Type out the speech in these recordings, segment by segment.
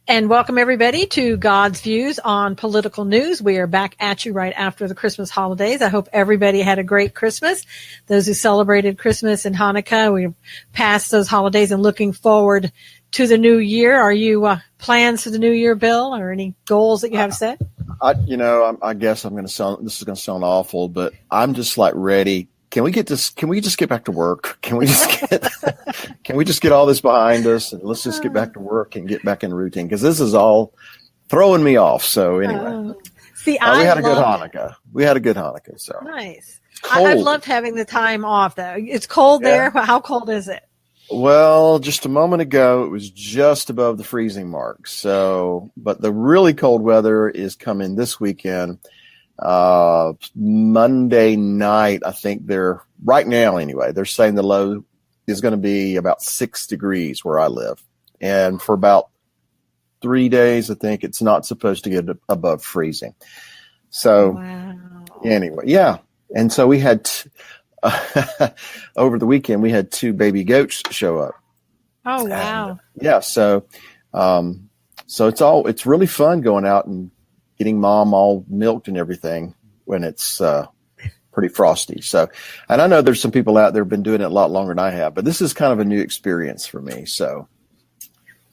And welcome everybody to God's Views on Political News. We are back at you right after the Christmas holidays. I hope everybody had a great Christmas. Those who celebrated Christmas and Hanukkah, we've passed those holidays and looking forward to the new year. Are you plans for the new year, Bill, or any goals that you have set? I guess this is going to sound awful, but I'm just like ready. Can we just get back to work? Can we just get all this behind us and let's just get back to work and get back in routine? Because this is all throwing me off. So anyway, we had a good Hanukkah. We had a good Hanukkah. So nice. I've loved having the time off though. It's cold there. How cold is it? Well, just a moment ago, it was just above the freezing mark. So, but the really cold weather is coming this weekend. Monday night, I think right now anyway, they're saying the low is going to be about 6 degrees where I live. And for about 3 days, I think it's not supposed to get above freezing. So anyway, yeah. And so we had, over the weekend, we had 2 baby goats show up. Oh, wow. And, so it's really fun going out and getting mom all milked and everything when it's pretty frosty. So, and I know there's some people out there who've been doing it a lot longer than I have, but this is kind of a new experience for me. So,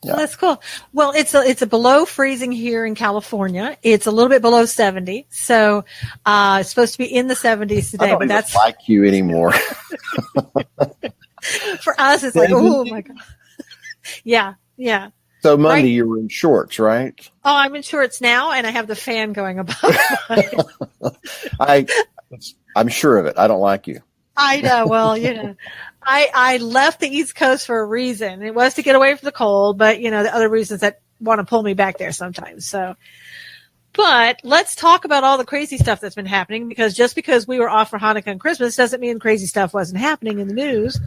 yeah. Well, that's cool. Well, it's a below freezing here in California. It's a little bit below 70. So, it's supposed to be in the 70s today, but that's like you anymore. For us, it's like, oh my God. Yeah. So Monday you were in shorts, right? Oh, I'm in shorts now, and I have the fan going above. I'm sure of it. I don't like you. I know. Well, I left the East Coast for a reason. It was to get away from the cold, but the other reasons that want to pull me back there sometimes. So, but let's talk about all the crazy stuff that's been happening, because just because we were off for Hanukkah and Christmas doesn't mean crazy stuff wasn't happening in the news.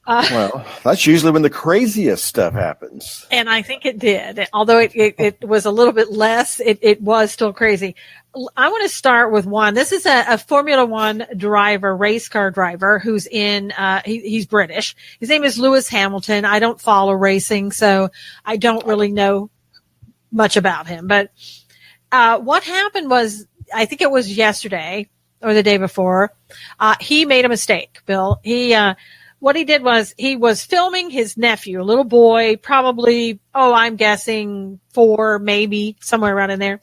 Well, that's usually when the craziest stuff happens. And I think it did. Although it was a little bit less, it was still crazy. I want to start with one. This is a Formula One driver, race car driver, who's he's British. His name is Lewis Hamilton. I don't follow racing, so I don't really know much about him. But what happened was, I think it was yesterday or the day before, he made a mistake, Bill. What he did was he was filming his nephew, a little boy, probably, I'm guessing 4, maybe somewhere around in there.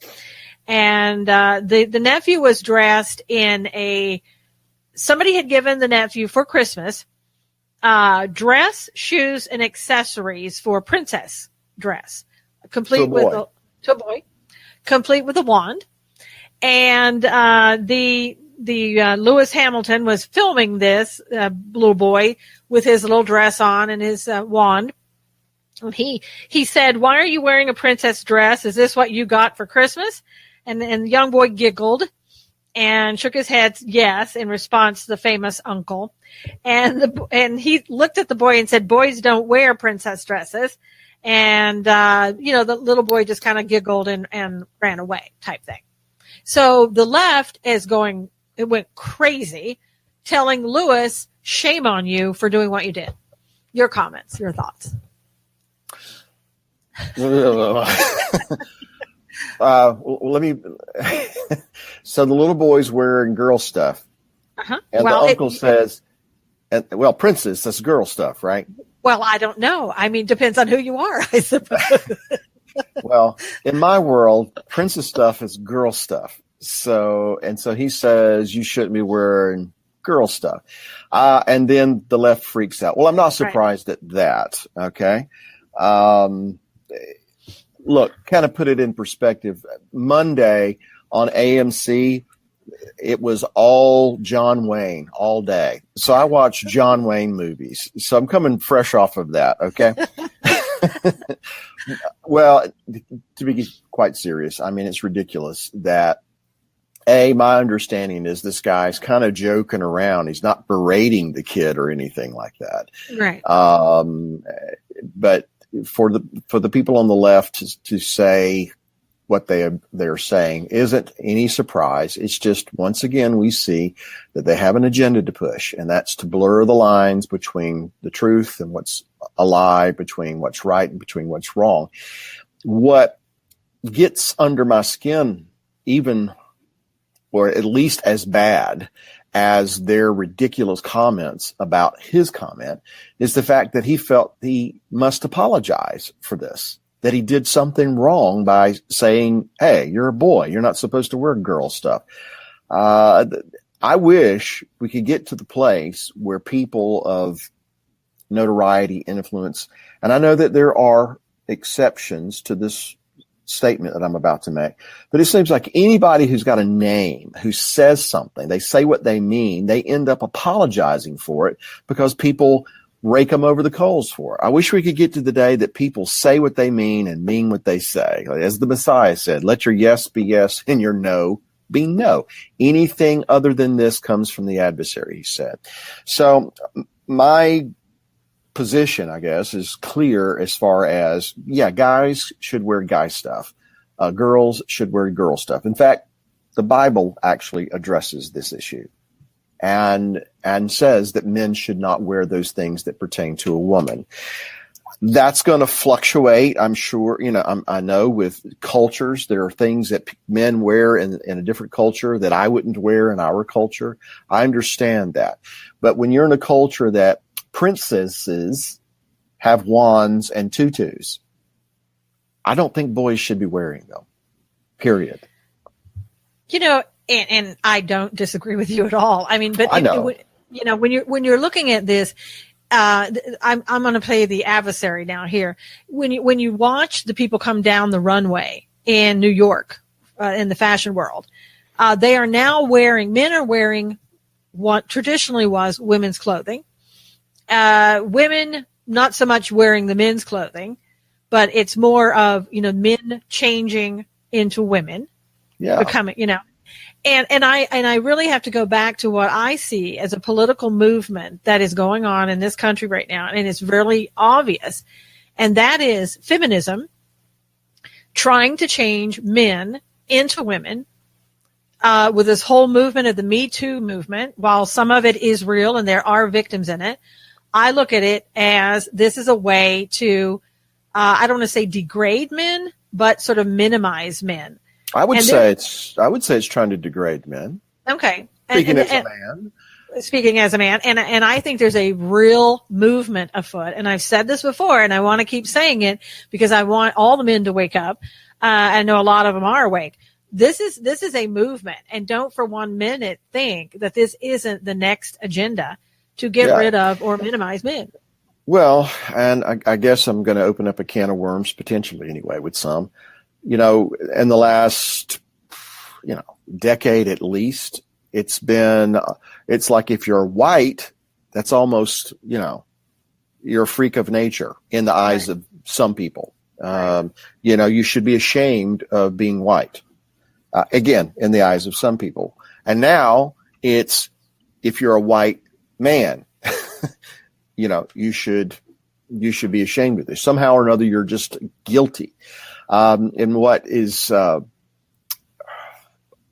And the nephew was dressed in somebody had given the nephew for Christmas dress, shoes, and accessories for a princess dress, complete with a boy, complete with a wand. And the Lewis Hamilton was filming this little boy with his little dress on and his wand. He said, "Why are you wearing a princess dress? Is this what you got for Christmas?" And the young boy giggled and shook his head yes in response to the famous uncle. And he looked at the boy and said, "Boys don't wear princess dresses." And the little boy just kind of giggled and ran away, type thing. So the left it went crazy, telling Lewis, "Shame on you for doing what you did." Your comments, your thoughts. Let me. So the little boy's wearing girl stuff, and the uncle says, "Princess, that's girl stuff, right?" Well, I don't know. I mean, depends on who you are, I suppose. Well, in my world, princess stuff is girl stuff. So he says, "You shouldn't be wearing girl stuff." And then the left freaks out. Well, I'm not surprised at that. Okay. Look, kind of put it in perspective. Monday on AMC, it was all John Wayne all day. So I watched John Wayne movies. So I'm coming fresh off of that. Okay. Well, to be quite serious, I mean, it's ridiculous that my understanding is this guy's kind of joking around. He's not berating the kid or anything like that. Right. But for the people on the left to say what they're saying isn't any surprise. It's just, once again, we see that they have an agenda to push, and that's to blur the lines between the truth and what's a lie, between what's right and between what's wrong. what gets under my skin, even, or at least as bad as their ridiculous comments about his comment, is the fact that he felt he must apologize for this, that he did something wrong by saying, hey, you're a boy, you're not supposed to wear girl stuff. I wish we could get to the place where people of notoriety, influence, and I know that there are exceptions to this statement that I'm about to make, but it seems like anybody who's got a name, who says something, they say what they mean, they end up apologizing for it because people rake them over the coals for it. I wish we could get to the day that people say what they mean and mean what they say. As the Messiah said, let your yes be yes and your no be no. Anything other than this comes from the adversary, he said. So my position, I guess, is clear as far as, yeah, guys should wear guy stuff. Girls should wear girl stuff. In fact, the Bible actually addresses this issue and says that men should not wear those things that pertain to a woman. That's going to fluctuate, I'm sure. I know with cultures, there are things that men wear in a different culture that I wouldn't wear in our culture. I understand that. But when you're in a culture that princesses have wands and tutus, I don't think boys should be wearing them, period. And I don't disagree with you at all. I mean, but I know. When you're looking at this, I'm going to play the adversary now here. When you watch the people come down the runway in New York, in the fashion world, they are now men are wearing what traditionally was women's clothing. Women not so much wearing the men's clothing, but it's more of, men changing into women, becoming, and I really have to go back to what I see as a political movement that is going on in this country right now. And it's really obvious. And that is feminism trying to change men into women, with this whole movement of the Me Too movement. While some of it is real and there are victims in it, I look at it as this is a way to, I don't want to say degrade men, but sort of minimize men. I would say it's trying to degrade men. Okay. Speaking as a man. Speaking as a man. And I think there's a real movement afoot. And I've said this before and I want to keep saying it because I want all the men to wake up. I know a lot of them are awake. This is a movement. And don't for 1 minute think that this isn't the next agenda to get rid of or minimize men. Well, and I guess I'm going to open up a can of worms potentially anyway with some. In the last, decade at least, it's like if you're white, that's almost, you're a freak of nature in the eyes of some people. You should be ashamed of being white. Again, in the eyes of some people. And now it's, if you're a white man, you should be ashamed of this. Somehow or another, you're just guilty. And what is, I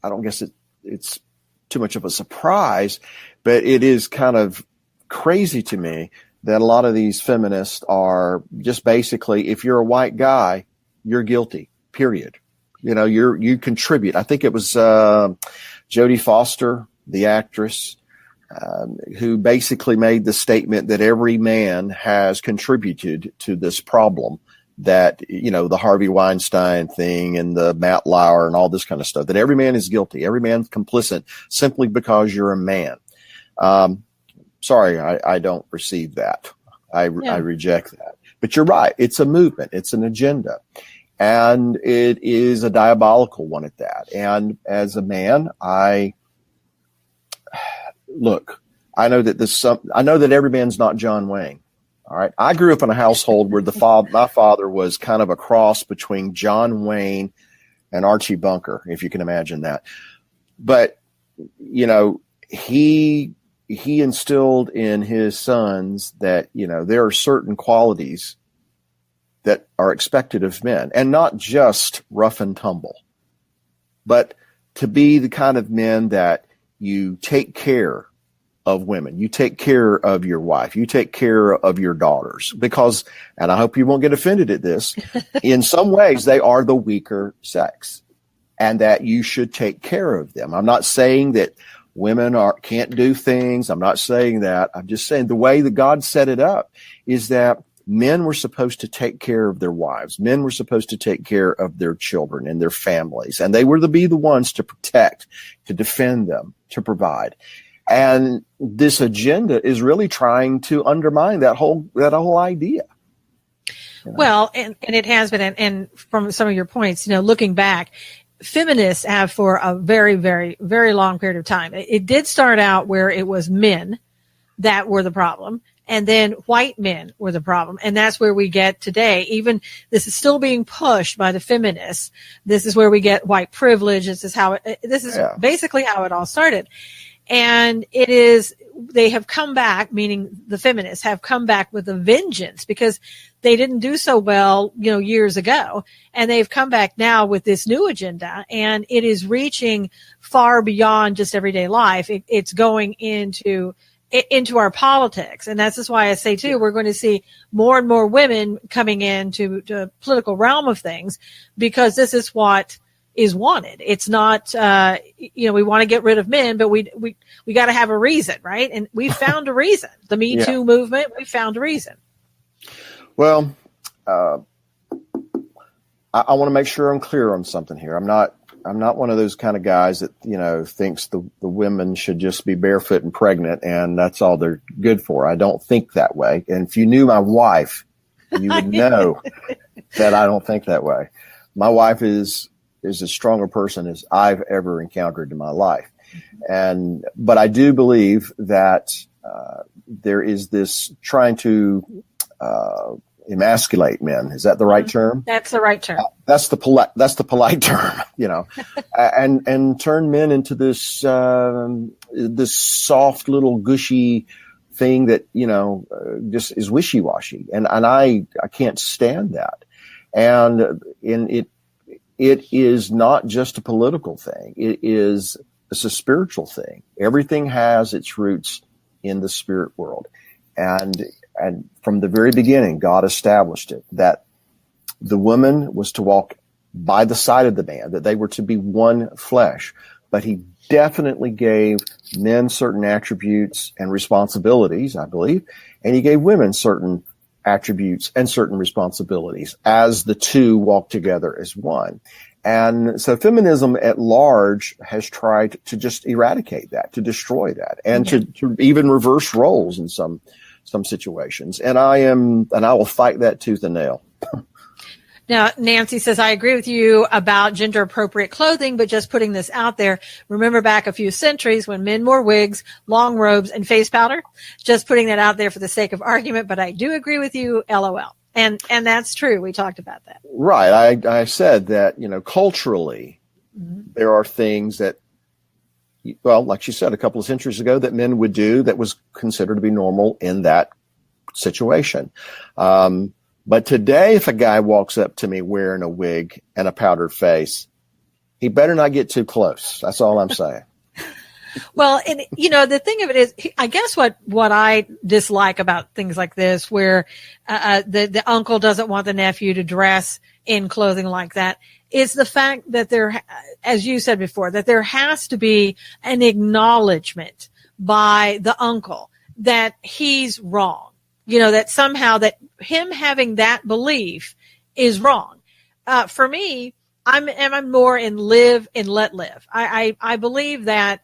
don't guess it's too much of a surprise, but it is kind of crazy to me that a lot of these feminists are just basically, if you're a white guy, you're guilty, period. You contribute. I think it was Jodie Foster, the actress, who basically made the statement that every man has contributed to this problem, that, the Harvey Weinstein thing and the Matt Lauer and all this kind of stuff, that every man is guilty. Every man's complicit simply because you're a man. Sorry, I don't receive that. I reject that. But you're right. It's a movement. It's an agenda. And it is a diabolical one at that. And as a man, I know that every man's not John Wayne. All right. I grew up in a household where my father was kind of a cross between John Wayne and Archie Bunker, if you can imagine that. But, he instilled in his sons that, there are certain qualities that are expected of men, and not just rough and tumble, but to be the kind of men that you take care of women. You take care of your wife. You take care of your daughters because, and I hope you won't get offended at this, in some ways they are the weaker sex and that you should take care of them. I'm not saying that women can't do things. I'm not saying that. I'm just saying the way that God set it up is that men were supposed to take care of their wives. Men were supposed to take care of their children and their families. And they were to be the ones to protect, to defend them, to provide. And this agenda is really trying to undermine that whole idea. You know? Well, and it has been, and from some of your points, looking back, feminists have for a very, very, very long period of time. It did start out where it was men that were the problem. And then white men were the problem. And that's where we get today. Even this is still being pushed by the feminists. This is where we get white privilege. This is basically how it all started. And they have come back, meaning the feminists have come back with a vengeance because they didn't do so well, years ago. And they've come back now with this new agenda, and it is reaching far beyond just everyday life. It's going into our politics. And that's just why I say too, we're going to see more and more women coming into the political realm of things because this is what is wanted. It's not, we want to get rid of men, but we got to have a reason, right? And we found a reason. The Me Too movement, we found a reason. Well, I want to make sure I'm clear on something here. I'm not one of those kind of guys that, thinks the women should just be barefoot and pregnant and that's all they're good for. I don't think that way. And if you knew my wife, you would know that I don't think that way. My wife is as strong a person as I've ever encountered in my life. But I do believe that there is this trying to emasculate men. Is that the right term? That's the right term. That's the polite term, and turn men into this soft little gushy thing that, just is wishy-washy. And I can't stand that. And it is not just a political thing. It's a spiritual thing. Everything has its roots in the spirit world. And from the very beginning, God established it that the woman was to walk by the side of the man, that they were to be one flesh. But he definitely gave men certain attributes and responsibilities, I believe, and he gave women certain attributes and certain responsibilities as the two walk together as one. And so feminism at large has tried to just eradicate that, to destroy that, and to even reverse roles in some situations. And I will fight that tooth and nail. Now, Nancy says, I agree with you about gender appropriate clothing, but just putting this out there. Remember back a few centuries when men wore wigs, long robes, and face powder? Just putting that out there for the sake of argument, but I do agree with you, LOL. And that's true. We talked about that. Right. I said that, culturally, there are things that, well, like you said, a couple of centuries ago that men would do that was considered to be normal in that situation. But today, if a guy walks up to me wearing a wig and a powdered face, he better not get too close. That's all I'm saying. Well, and the thing of it is, I guess what I dislike about things like this, where the uncle doesn't want the nephew to dress in clothing like that, is the fact that there, as you said before, that there has to be an acknowledgement by the uncle that he's wrong. That somehow that him having that belief is wrong. For me, I'm more in live and let live. I believe that,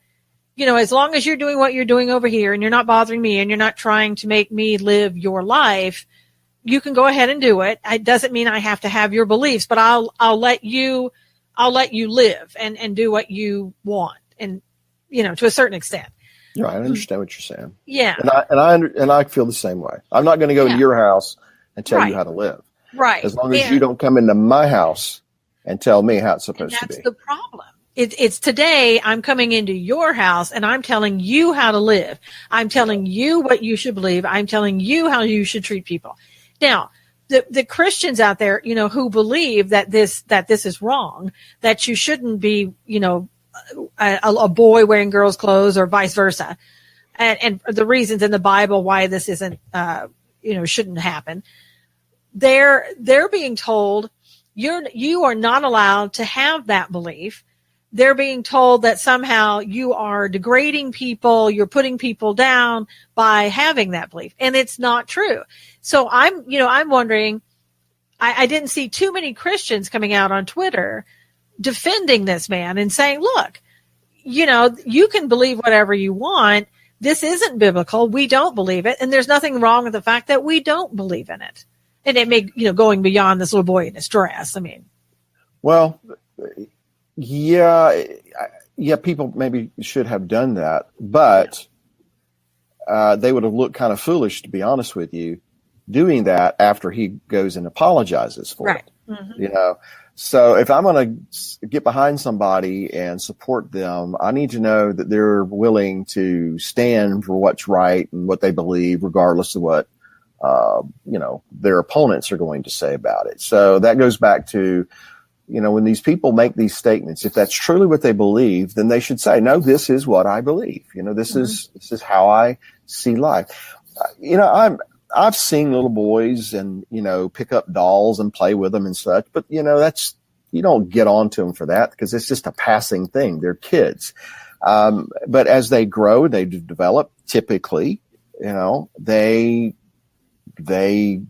as long as you're doing what you're doing over here and you're not bothering me and you're not trying to make me live your life, you can go ahead and do it. It doesn't mean I have to have your beliefs, but I'll let you live and do what you want. And, to a certain extent. Yeah, I understand what you're saying. Yeah. And I feel the same way. I'm not going to go to your house and tell you how to live. Right. As long as you don't come into my house and tell me how it's supposed to be. That's the problem. It's today I'm coming into your house and I'm telling you how to live. I'm telling you what you should believe. I'm telling you how you should treat people. Now, the Christians out there, who believe that this is wrong, that you shouldn't be, a boy wearing girls' clothes or vice versa. and the reasons in the Bible why this isn't, shouldn't happen. They're being told you are not allowed to have that belief. They're being told that somehow you are degrading people, you're putting people down by having that belief. And it's not true. So I'm wondering, I didn't see too many Christians coming out on Twitter defending this man and saying, look, you can believe whatever you want. This isn't biblical. We don't believe it. And there's nothing wrong with the fact that we don't believe in it. And it may, going beyond this little boy in his dress. I mean, well, yeah, people maybe should have done that, but they would have looked kind of foolish, to be honest with you, doing that after he goes and apologizes for it. Mm-hmm. So if I'm going to get behind somebody and support them, I need to know that they're willing to stand for what's right and what they believe, regardless of what their opponents are going to say about it. So that goes back to, when these people make these statements, if that's truly what they believe, then they should say, no, this is what I believe. This is how I see life. I've seen little boys and, pick up dolls and play with them and such, but you don't get on to them for that because it's just a passing thing. They're kids. But as they grow, they develop, typically, they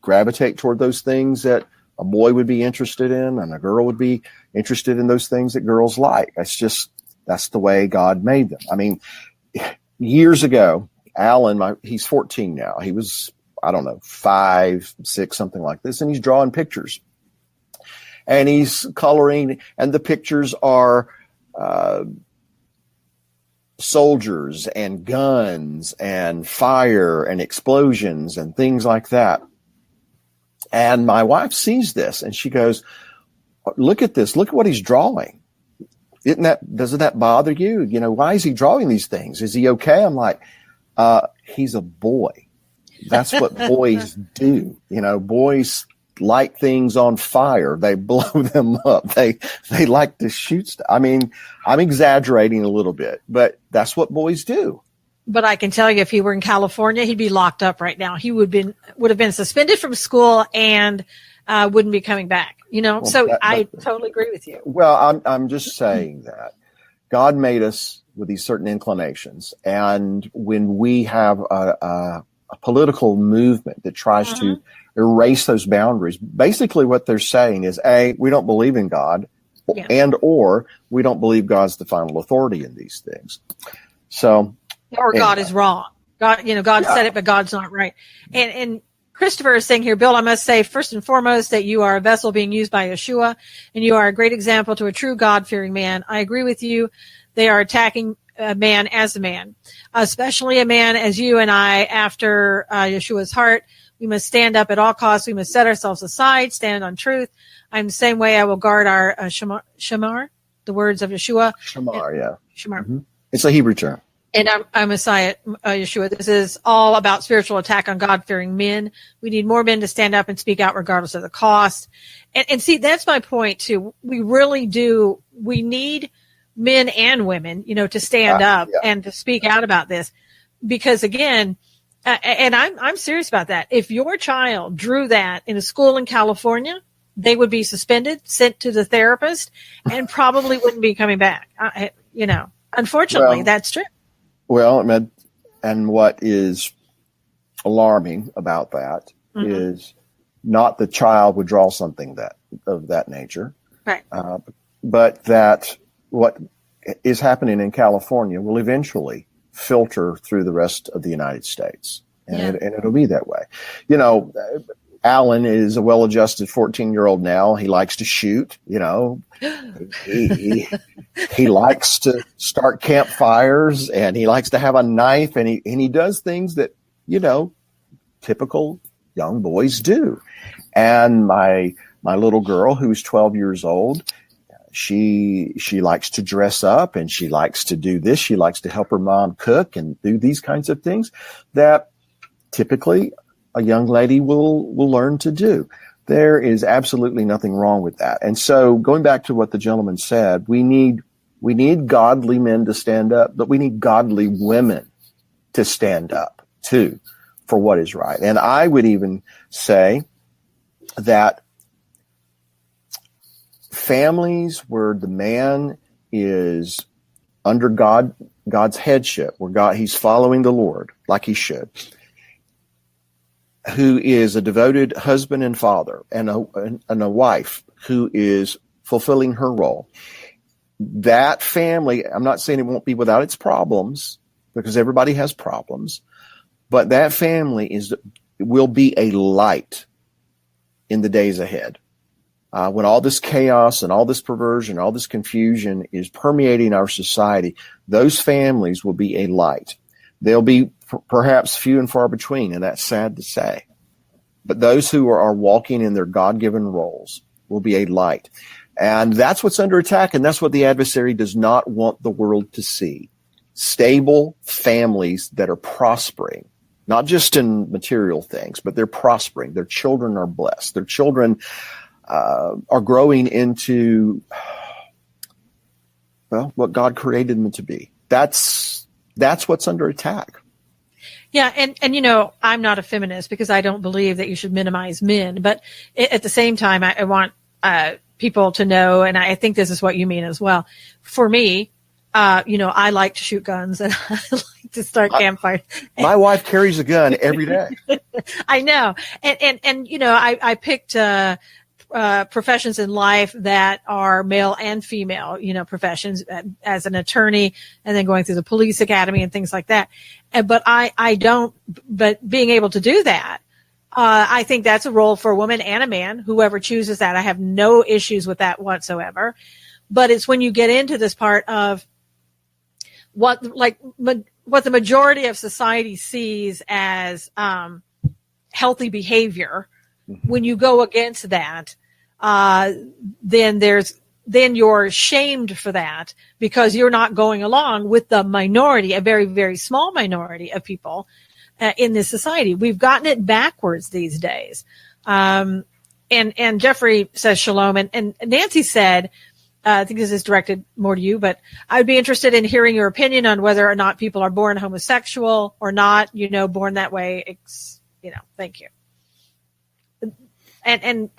gravitate toward those things that a boy would be interested in, and a girl would be interested in those things that girls like. That's the way God made them. I mean, years ago, Alan, he's 14 now. He was, 5, 6, something like this. And he's drawing pictures and he's coloring, and the pictures are, soldiers and guns and fire and explosions and things like that. And my wife sees this and she goes, look at this. Look at what he's drawing. Doesn't that bother you? Why is he drawing these things? Is he okay? I'm like, he's a boy. That's what boys do. Boys light things on fire. They blow them up. They like to shoot stuff. I mean, I'm exaggerating a little bit, but that's what boys do. But I can tell you, if he were in California, he'd be locked up right now. He would have been suspended from school and wouldn't be coming back. I totally agree with you. Well, I'm just saying that God made us with these certain inclinations, and when we have a political movement that tries to erase those boundaries, basically what they're saying is, A, we don't believe in God, and or we don't believe God's the final authority in these things. So, or God is wrong. God said it, but God's not right. And Christopher is saying here, Bill, I must say first and foremost that you are a vessel being used by Yeshua, and you are a great example to a true God-fearing man. I agree with you. They are attacking a man as a man, especially a man as you and I after Yeshua's heart. We must stand up at all costs. We must set ourselves aside, stand on truth. I'm the same way. I will guard our shamar, the words of Yeshua. Shamar, yeah. Shamar. Mm-hmm. It's a Hebrew term. And I'm Messiah, Yeshua. This is all about spiritual attack on God-fearing men. We need more men to stand up and speak out regardless of the cost. And see, that's my point too. We really do. We need men and women, to stand up and to speak out about this, because again, and I'm serious about that. If your child drew that in a school in California, they would be suspended, sent to the therapist, and probably wouldn't be coming back. Unfortunately, that's true. Well, and what is alarming about that is not the child would draw something of that nature, right? But that what is happening in California will eventually filter through the rest of the United States, and it'll be that way. Alan is a well-adjusted 14-year-old now. He likes to shoot. He likes to start campfires, and he likes to have a knife, and he does things that typical young boys do. And my little girl, who's 12 years old, she likes to dress up, and she likes to do this. She likes to help her mom cook and do these kinds of things that typically a young lady will learn to do. There is absolutely nothing wrong with that. And so going back to what the gentleman said, we need godly men to stand up, but we need godly women to stand up too for what is right. And I would even say that families where the man is under God's headship, where he's following the Lord like he should, who is a devoted husband and father, and a wife who is fulfilling her role, that family, I'm not saying it won't be without its problems, because everybody has problems, but that family will be a light in the days ahead. When all this chaos and all this perversion, all this confusion is permeating our society, those families will be a light. They'll be perhaps few and far between, and that's sad to say. But those who are walking in their God-given roles will be a light. And that's what's under attack, and that's what the adversary does not want the world to see. Stable families that are prospering, not just in material things, but they're prospering. Their children are blessed. Their children are growing into, well, what God created them to be. That's what's under attack. Yeah, and you know, I'm not a feminist because I don't believe that you should minimize men. But at the same time, I want people to know, and I think this is what you mean as well. For me, you know, I like to shoot guns and I like to start campfires. My wife carries a gun every day. I know, and you know, I picked professions in life that are male and female, you know, professions as an attorney and then going through the police academy and things like that. But but being able to do that, I think that's a role for a woman and a man, whoever chooses that. I have no issues with that whatsoever. But it's when you get into this part of what the majority of society sees as healthy behavior. When you go against that, then you're shamed for that because you're not going along with the minority, a very, very small minority of people in this society. We've gotten it backwards these days. And Jeffrey says shalom, and Nancy said, I think this is directed more to you, but I'd be interested in hearing your opinion on whether or not people are born homosexual or not, you know, born that way. You know, thank you. And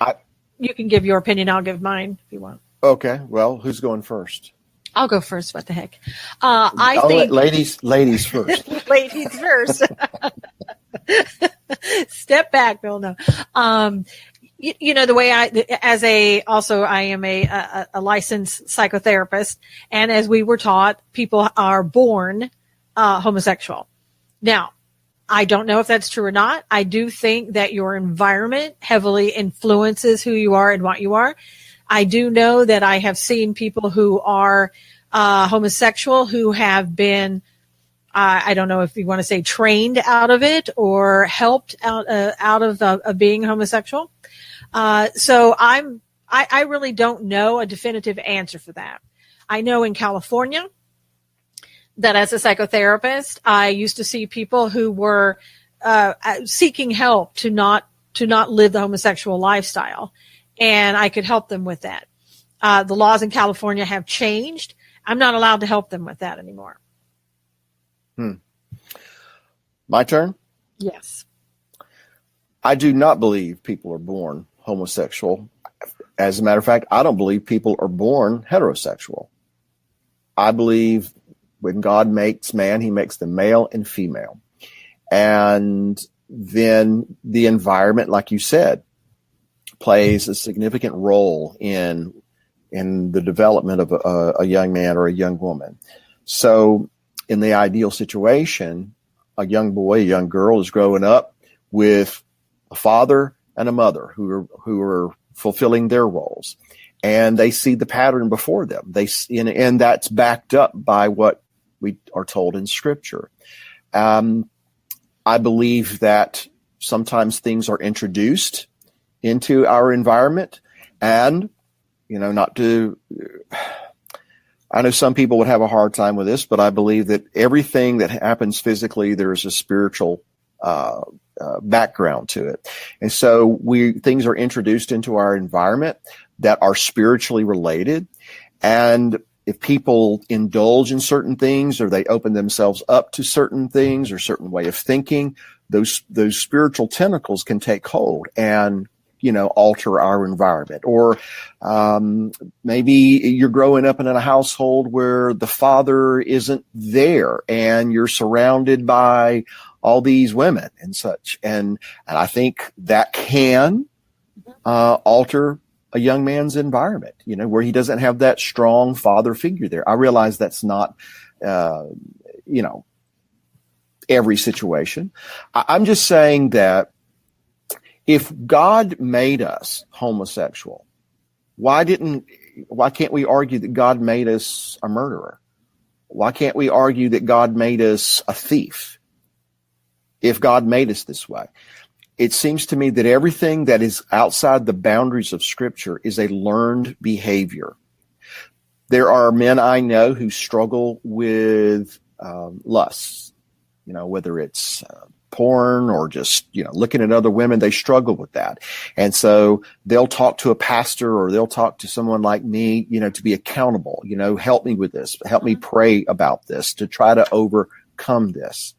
you can give your opinion. I'll give mine if you want. Okay. Well, who's going first? I'll go first. What the heck? I think ladies first. Ladies first. Step back, Bill. No. You know, the way I am a licensed psychotherapist, and as we were taught, people are born homosexual. Now, I don't know if that's true or not. I do think that your environment heavily influences who you are and what you are. I do know that I have seen people who are homosexual who have been, I don't know if you want to say trained out of it or helped out of being homosexual. So I really don't know a definitive answer for that. I know in California that as a psychotherapist, I used to see people who were seeking help to not live the homosexual lifestyle, and I could help them with that. The laws in California have changed. I'm not allowed to help them with that anymore. My turn? Yes. I do not believe people are born homosexual. As a matter of fact, I don't believe people are born heterosexual. I believe when God makes man, he makes them male and female. And then the environment, like you said, plays a significant role in the development of a young man or a young woman. So in the ideal situation, a young boy, a young girl is growing up with a father and a mother who are fulfilling their roles. And they see the pattern before them. And that's backed up by what we are told in Scripture. I believe that sometimes things are introduced into our environment, and I know some people would have a hard time with this, but I believe that everything that happens physically, there's a spiritual background to it. And so things are introduced into our environment that are spiritually related. And if people indulge in certain things or they open themselves up to certain things or certain way of thinking, those spiritual tentacles can take hold and, alter our environment. Or maybe you're growing up in a household where the father isn't there and you're surrounded by all these women and such. And I think that can alter a young man's environment, where he doesn't have that strong father figure there. I realize that's not, every situation. I'm just saying that if God made us homosexual, why can't we argue that God made us a murderer? Why can't we argue that God made us a thief? If God made us this way, it seems to me that everything that is outside the boundaries of Scripture is a learned behavior. There are men I know who struggle with lusts, whether it's porn or just, looking at other women, they struggle with that. And so they'll talk to a pastor or they'll talk to someone like me, to be accountable, help me with this, help me pray about this to try to overcome this.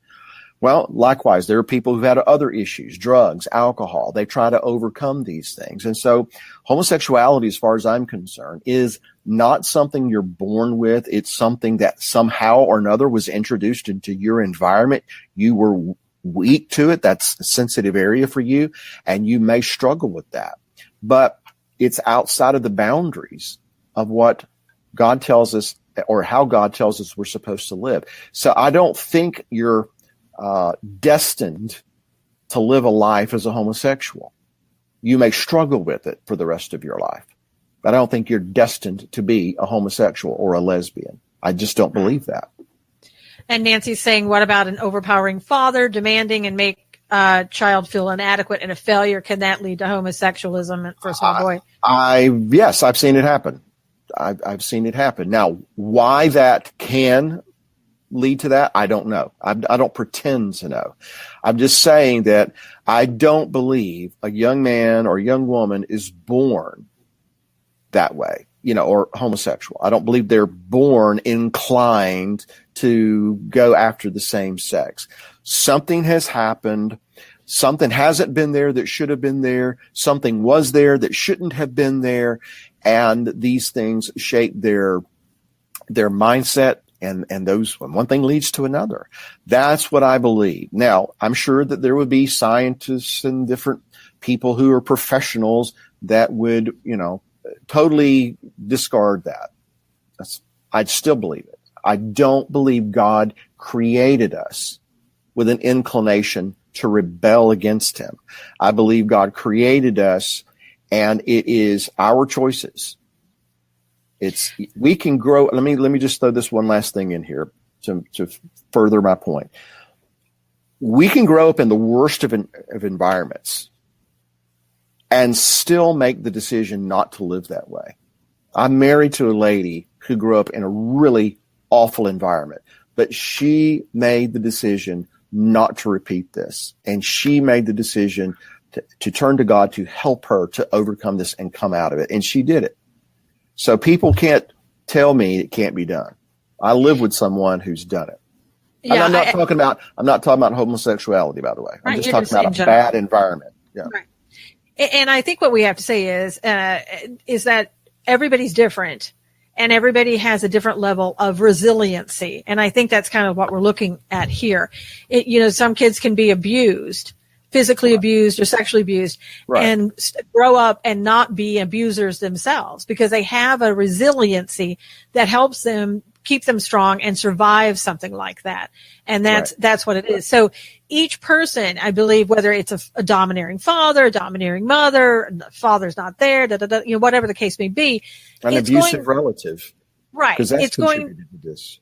Well, likewise, there are people who've had other issues, drugs, alcohol. They try to overcome these things. And so homosexuality, as far as I'm concerned, is not something you're born with. It's something that somehow or another was introduced into your environment. You were weak to it. That's a sensitive area for you, and you may struggle with that. But it's outside of the boundaries of what God tells us or how God tells us we're supposed to live. So I don't think you're destined to live a life as a homosexual. You may struggle with it for the rest of your life, but I don't think you're destined to be a homosexual or a lesbian. I just don't believe that. And Nancy's saying, what about an overpowering father demanding and make a child feel inadequate and a failure? Can that lead to homosexualism for a small boy? Yes, I've seen it happen. I've seen it happen. Now, why that can lead to that, I don't know. I don't pretend to know. I'm just saying that I don't believe a young man or young woman is born that way, or homosexual. I don't believe they're born inclined to go after the same sex. Something has happened. Something hasn't been there that should have been there. Something was there that shouldn't have been there. And these things shape their mindset. And those, one thing leads to another. That's what I believe. Now, I'm sure that there would be scientists and different people who are professionals that would, totally discard that. I'd still believe it. I don't believe God created us with an inclination to rebel against him. I believe God created us, and it is our choices. We can grow. Let me just throw this one last thing in here to further my point. We can grow up in the worst of environments and still make the decision not to live that way. I'm married to a lady who grew up in a really awful environment, but she made the decision not to repeat this. And she made the decision to turn to God to help her to overcome this and come out of it. And she did it. So people can't tell me it can't be done. I live with someone who's done it. Yeah, I'm not talking about homosexuality, by the way. I'm just talking about a bad environment. Yeah. Right. And I think what we have to say is that everybody's different and everybody has a different level of resiliency. And I think that's kind of what we're looking at here. Some kids can be abused, physically abused or sexually abused, and grow up and not be abusers themselves because they have a resiliency that helps them keep them strong and survive something like that. And that's what it is. So each person, I believe, whether it's a domineering father, a domineering mother, the father's not there, whatever the case may be, an abusive relative, right? Because that's contributed to this.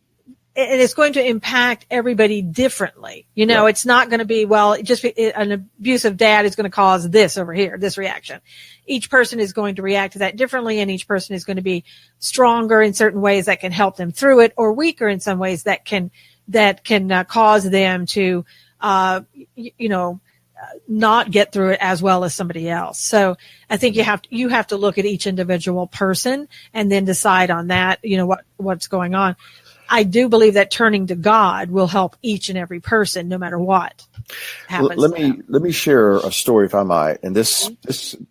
And it's going to impact everybody differently. It's not going to be, an abusive dad is going to cause this over here, this reaction. Each person is going to react to that differently, and each person is going to be stronger in certain ways that can help them through it, or weaker in some ways that can cause them to, not get through it as well as somebody else. So I think you have to look at each individual person and then decide on that, what's going on. I do believe that turning to God will help each and every person, no matter what happens. Let me share a story, if I might. And this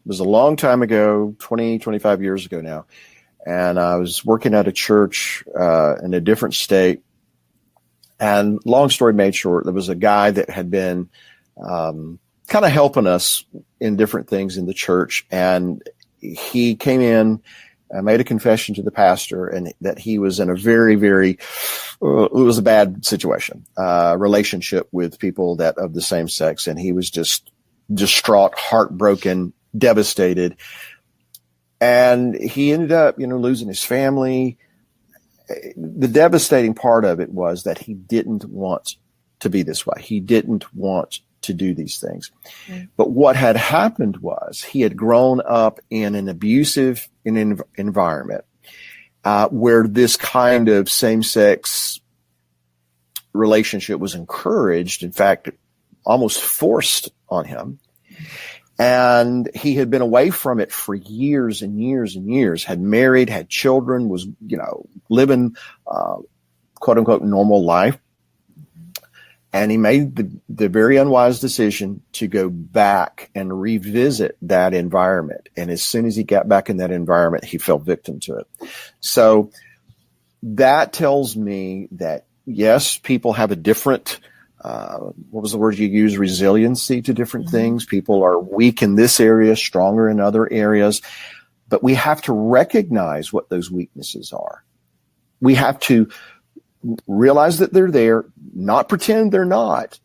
was a long time ago, 20, 25 years ago now. And I was working at a church in a different state. And long story made short, there was a guy that had been kind of helping us in different things in the church. And he came in, made a confession to the pastor, and that he was in a very, very, it was a bad situation, relationship with people that of the same sex. And he was just distraught, heartbroken, devastated. And he ended up, losing his family. The devastating part of it was that he didn't want to be this way. He didn't want to do these things. But what had happened was he had grown up in an abusive environment where this kind of same-sex relationship was encouraged, in fact, almost forced on him. And he had been away from it for years and years and years, had married, had children, was, living, quote unquote, normal life. And he made the very unwise decision to go back and revisit that environment. And as soon as he got back in that environment, he fell victim to it. So that tells me that, yes, people have a different, what was the word you used? Resiliency to different things. People are weak in this area, stronger in other areas. But we have to recognize what those weaknesses are. We have to realize that they're there, not pretend they're not,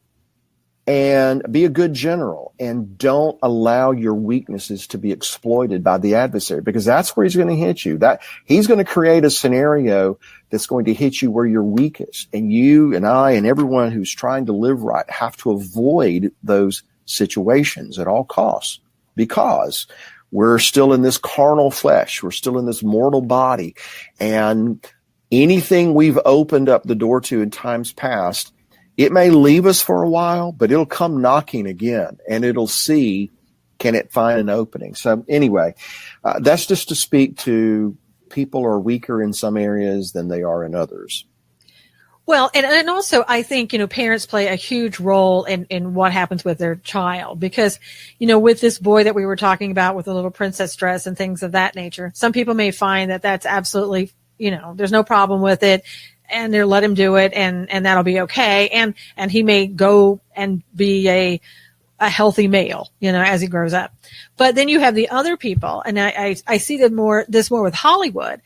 and be a good general, and don't allow your weaknesses to be exploited by the adversary, because that's where he's going to hit you. That he's going to create a scenario that's going to hit you where you're weakest. And you and I and everyone who's trying to live right have to avoid those situations at all costs, because we're still in this carnal flesh. We're still in this mortal body. And anything we've opened up the door to in times past, it may leave us for a while, but it'll come knocking again, and it'll see, can it find an opening? So anyway, that's just to speak to people are weaker in some areas than they are in others. Well, and also I think, parents play a huge role in what happens with their child, because, with this boy that we were talking about with the little princess dress and things of that nature, some people may find that that's absolutely, there's no problem with it, and they'll let him do it, and that'll be okay. And he may go and be a healthy male, as he grows up. But then you have the other people, and I see this more with Hollywood,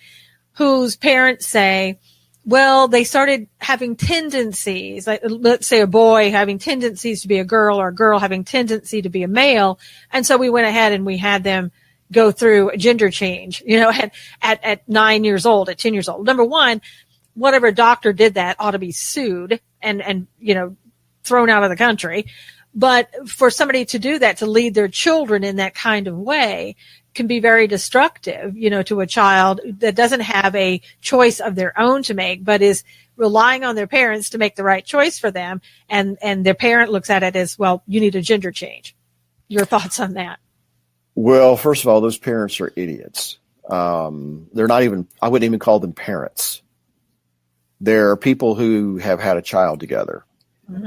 whose parents say, well, they started having tendencies, like let's say a boy having tendencies to be a girl, or a girl having tendency to be a male. And so we went ahead and we had them go through a gender change, at 9 years old, at 10 years old. Number one, whatever doctor did that ought to be sued and thrown out of the country. But for somebody to do that, to lead their children in that kind of way, can be very destructive, to a child that doesn't have a choice of their own to make, but is relying on their parents to make the right choice for them. And their parent looks at it as, well, you need a gender change. Your thoughts on that? Well, first of all, those parents are idiots. They're not even, I wouldn't even call them parents. There are people who have had a child together,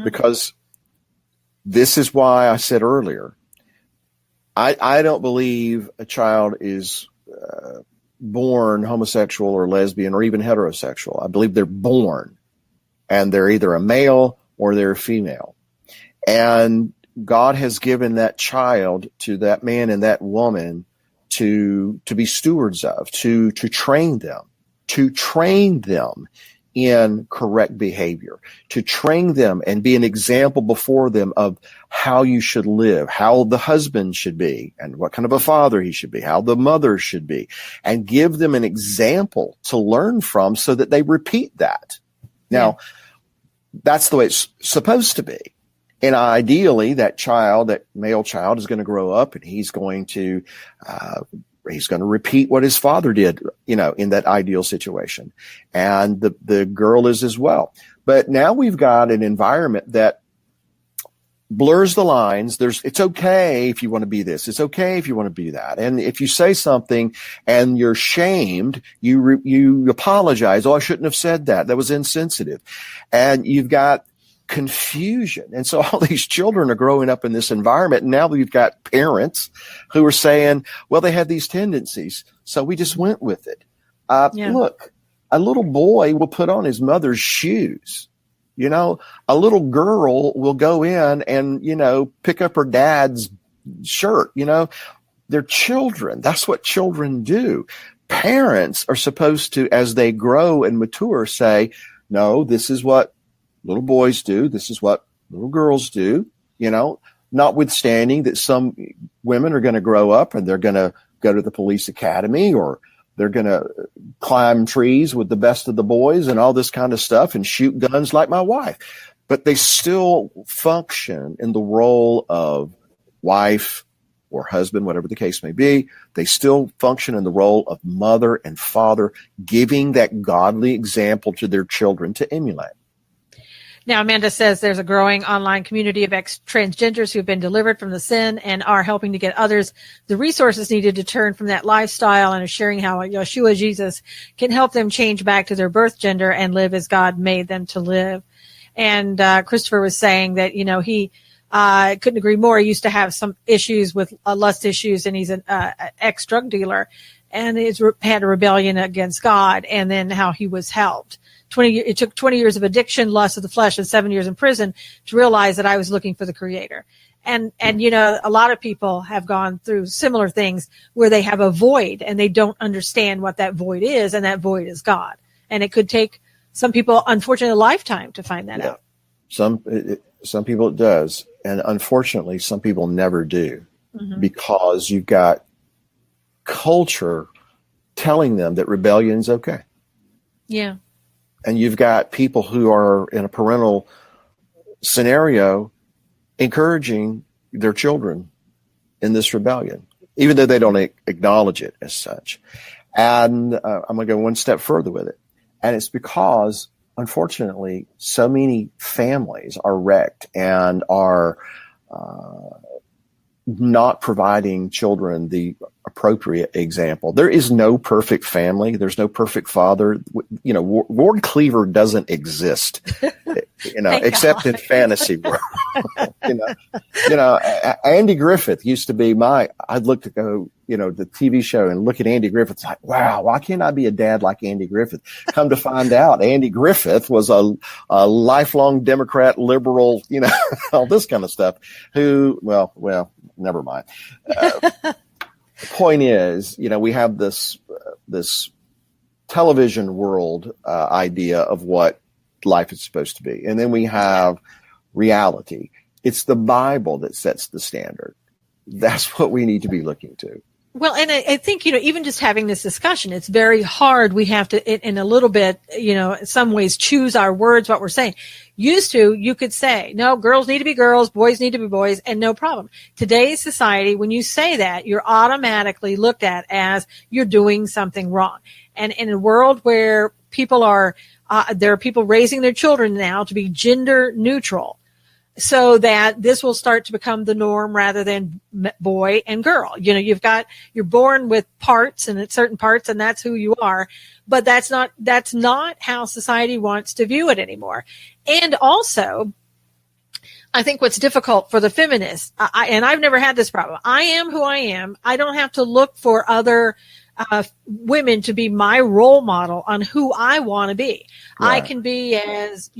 because this is why I said earlier, I don't believe a child is born homosexual or lesbian or even heterosexual. I believe they're born, and they're either a male or they're a female. And God has given that child to that man and that woman to be stewards of, to train them in correct behavior, to train them and be an example before them of how you should live, how the husband should be, and what kind of a father he should be, how the mother should be, and give them an example to learn from so that they repeat that. Now, that's the way it's supposed to be. And ideally, that male child is going to grow up, and he's going to repeat what his father did, in that ideal situation. And the girl is as well. But now we've got an environment that blurs the lines. It's okay if you want to be this. It's okay if you want to be that. And if you say something and you're shamed, you apologize. Oh, I shouldn't have said that. That was insensitive. And you've got confusion. And so all these children are growing up in this environment. And now we've got parents who are saying, well, they had these tendencies, so we just went with it. Look, a little boy will put on his mother's shoes. You know, a little girl will go in and, pick up her dad's shirt. They're children. That's what children do. Parents are supposed to, as they grow and mature, say, no, this is what little boys do. This is what little girls do, notwithstanding that some women are going to grow up and they're going to go to the police academy, or they're going to climb trees with the best of the boys and all this kind of stuff and shoot guns like my wife. But they still function in the role of wife or husband, whatever the case may be. They still function in the role of mother and father, giving that godly example to their children to emulate. Now, Amanda says there's a growing online community of ex-transgenders who have been delivered from the sin and are helping to get others the resources needed to turn from that lifestyle, and are sharing how Yeshua Jesus can help them change back to their birth gender and live as God made them to live. And Christopher was saying that, he couldn't agree more. He used to have some issues with lust issues, and he's an ex-drug dealer, and he's had a rebellion against God, and then how he was helped. It took 20 years of addiction, lust of the flesh, and 7 years in prison to realize that I was looking for the Creator. And a lot of people have gone through similar things where they have a void and they don't understand what that void is, and that void is God. And it could take some people, unfortunately, a lifetime to find that out. Some people it does. And unfortunately, some people never do, because you've got culture telling them that rebellion's okay. Yeah. And you've got people who are in a parental scenario encouraging their children in this rebellion, even though they don't acknowledge it as such. And I'm going to go one step further with it. And it's because, unfortunately, so many families are wrecked and are not providing children the appropriate example. There is no perfect family. There's no perfect father. Ward Cleaver doesn't exist, except in fantasy world. Andy Griffith used to be I'd look to go, the TV show and look at Andy Griffith. It's like, wow, why can't I be a dad like Andy Griffith? Come to find out, Andy Griffith was a lifelong Democrat, liberal, all this kind of stuff, who, well, never mind. The point is, we have this television world idea of what life is supposed to be. And then we have reality. It's the Bible that sets the standard. That's what we need to be looking to. Well, and I think, even just having this discussion, it's very hard. We have to, in a little bit, in some ways, choose our words, what we're saying. Used to, you could say, no, girls need to be girls, boys need to be boys, and no problem. Today's society, when you say that, you're automatically looked at as you're doing something wrong. And in a world where people are, there are people raising their children now to be gender neutral, so that this will start to become the norm rather than boy and girl. You're born with parts, and it's certain parts, and that's who you are. But that's not how society wants to view it anymore. And also, I think what's difficult for the feminists, and I've never had this problem. I am who I am. I don't have to look for other women to be my role model on who I want to be. Right. I can be as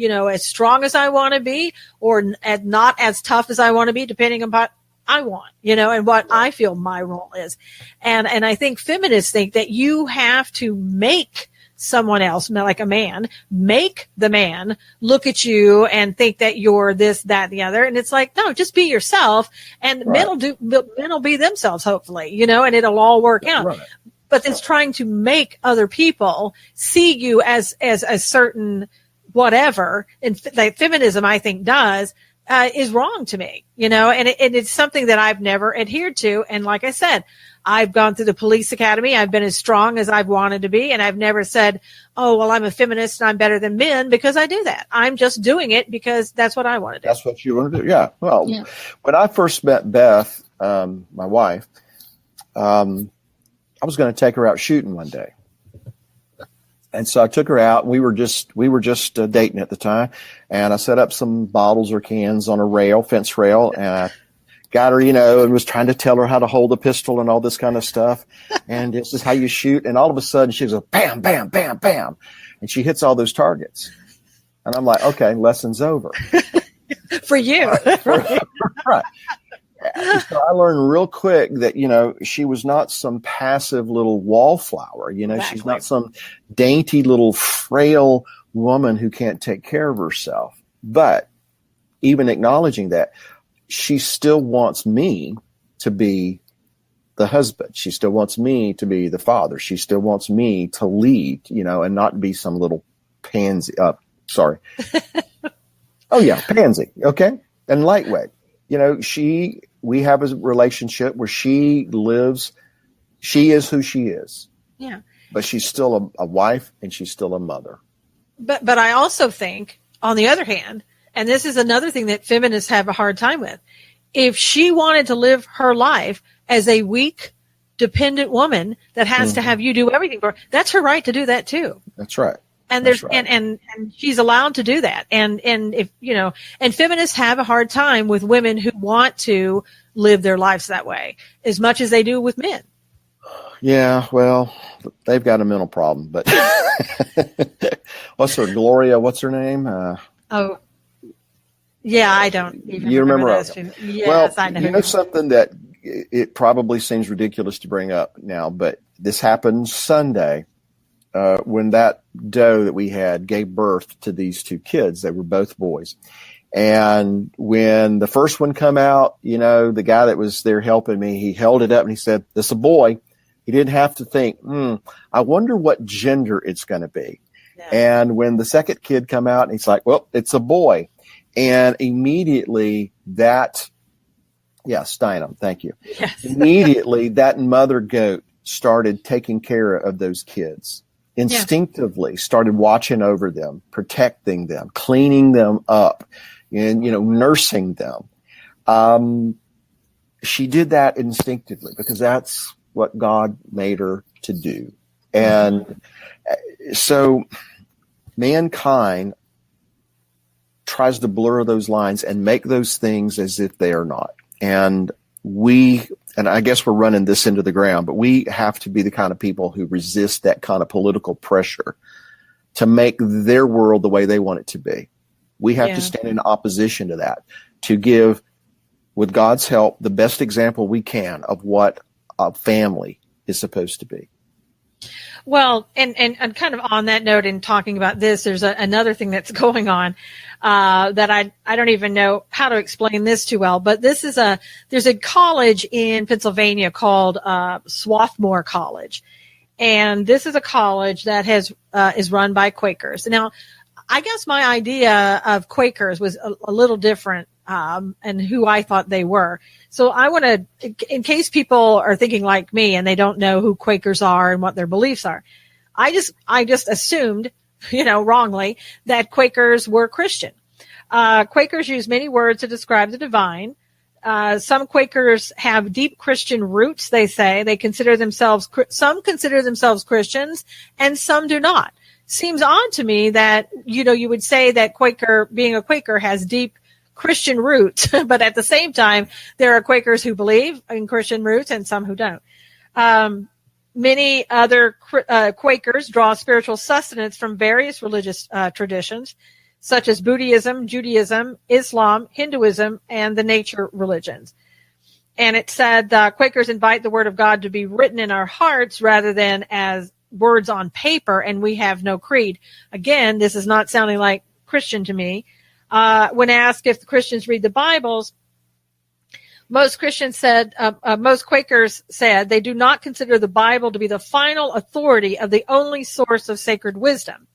strong as I want to be, or not as tough as I want to be, depending on what I want, and what I feel my role is. And I think feminists think that you have to make someone else, like a man, make the man look at you and think that you're this, that, the other. And it's like, no, just be yourself, and right. men will be themselves, hopefully, and it'll all work out. Right. But it's trying to make other people see you as a certain whatever, and that feminism, I think, does, is wrong to me, and it's something that I've never adhered to. And like I said, I've gone through the police academy. I've been as strong as I've wanted to be. And I've never said, oh, well, I'm a feminist and I'm better than men because I do that. I'm just doing it because that's what I want to do. That's what you want to do. Yeah. Well, when I first met Beth, my wife, I was going to take her out shooting one day. And so I took her out. We were just dating at the time. And I set up some bottles or cans on a fence rail, and I got her, and was trying to tell her how to hold a pistol and all this kind of stuff. And this is how you shoot. And all of a sudden she goes, bam, bam, bam, bam. And she hits all those targets. And I'm like, okay, lesson's over. For you. Right. So I learned real quick that, she was not some passive little wallflower. Exactly. She's not some dainty little frail woman who can't take care of herself. But even acknowledging that, she still wants me to be the husband. She still wants me to be the father. She still wants me to lead, and not be some little pansy. Sorry. Oh, yeah, pansy. Okay. And lightweight. We have a relationship where she is who she is. Yeah. But she's still a wife, and she's still a mother. But I also think, on the other hand, and this is another thing that feminists have a hard time with, if she wanted to live her life as a weak, dependent woman that has to have you do everything for her, that's her right to do that too. That's right. And there's and she's allowed to do that. And if and feminists have a hard time with women who want to live their lives that way as much as they do with men. Yeah, well, they've got a mental problem, but what's her name? Yeah, I don't even you remember those two. Yes, well, I know. Something that it probably seems ridiculous to bring up now, but this happened Sunday. When that doe that we had gave birth to these two kids. They were both boys. And when the first one come out, the guy that was there helping me, he held it up and he said, "This is a boy." He didn't have to think, I wonder what gender it's going to be. Yeah. And when the second kid come out, and he's like, "Well, it's a boy." And immediately Steinem, thank you. Yes. Immediately that mother goat started taking care of those kids. Instinctively started watching over them, protecting them, cleaning them up, and, nursing them. She did that instinctively because that's what God made her to do. And so mankind tries to blur those lines and make those things as if they are not. And I guess we're running this into the ground, but we have to be the kind of people who resist that kind of political pressure to make their world the way they want it to be. We have to stand in opposition to that, to give, with God's help, the best example we can of what a family is supposed to be. Well, and kind of on that note, in talking about this, there's another thing that's going on that I don't even know how to explain this too well. But there's a college in Pennsylvania called Swarthmore College, and this is a college that is run by Quakers. Now, I guess my idea of Quakers was a little different, and who I thought they were. So I want to, in case people are thinking like me and they don't know who Quakers are and what their beliefs are, I just assumed, wrongly, that Quakers were Christian. Quakers use many words to describe the divine. Some Quakers have deep Christian roots, they say. Some consider themselves Christians and some do not. Seems odd to me that, you would say that being a Quaker has deep Christian roots, but at the same time, there are Quakers who believe in Christian roots and some who don't. Many other Quakers draw spiritual sustenance from various religious traditions, such as Buddhism, Judaism, Islam, Hinduism, and the nature religions. And it said Quakers invite the word of God to be written in our hearts rather than as words on paper, and we have no creed. Again, this is not sounding like Christian to me. When asked if the Christians read the Bibles, most Quakers said they do not consider the Bible to be the final authority of the only source of sacred wisdom.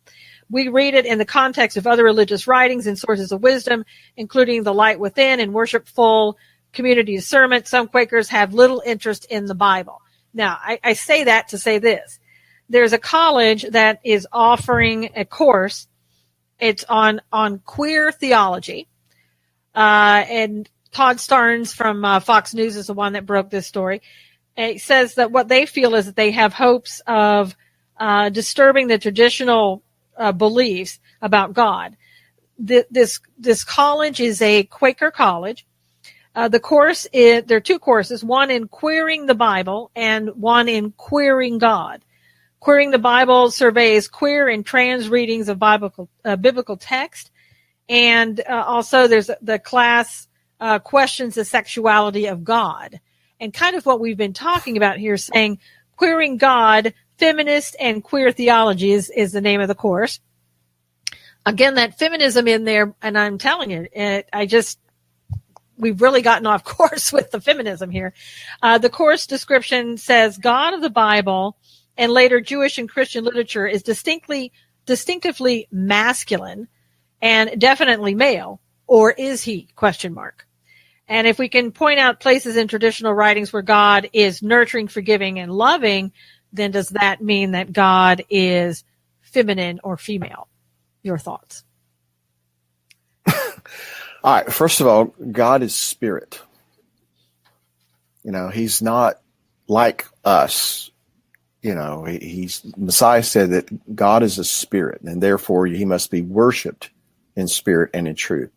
We read it in the context of other religious writings and sources of wisdom, including the light within and worshipful community discernment. Some Quakers have little interest in the Bible. Now, I say that to say this. There's a college that is offering a course. It's on queer theology. And Todd Starnes from Fox News is the one that broke this story. It says that what they feel is that they have hopes of disturbing the traditional beliefs about God. This college is a Quaker college. The course there are two courses, one in queering the Bible and one in queering God. Queering the Bible surveys queer and trans readings of biblical text. And also there's the class questions the sexuality of God. And kind of what we've been talking about here, saying queering God, feminist and queer theology is the name of the course. Again, that feminism in there, and I'm telling you, we've really gotten off course with the feminism here. The course description says God of the Bible and later Jewish and Christian literature is distinctively masculine and definitely male, or is he? ? And if we can point out places in traditional writings where God is nurturing, forgiving, and loving, then does that mean that God is feminine or female? Your thoughts? All right. First of all, God is spirit. He's not like us. Messiah said that God is a spirit, and therefore he must be worshiped in spirit and in truth.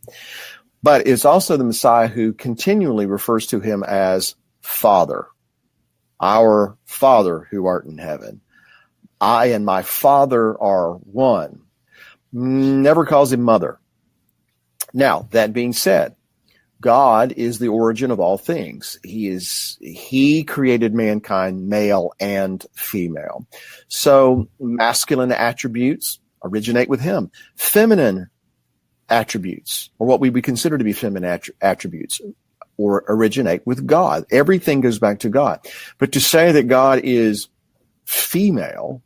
But it's also the Messiah who continually refers to him as Father, our Father who art in heaven. I and my Father are one. Never calls him mother. Now, that being said, God is the origin of all things. He created mankind, male and female. So masculine attributes originate with him. Feminine attributes, or what we would consider to be feminine attributes, or originate with God. Everything goes back to God. But to say that God is female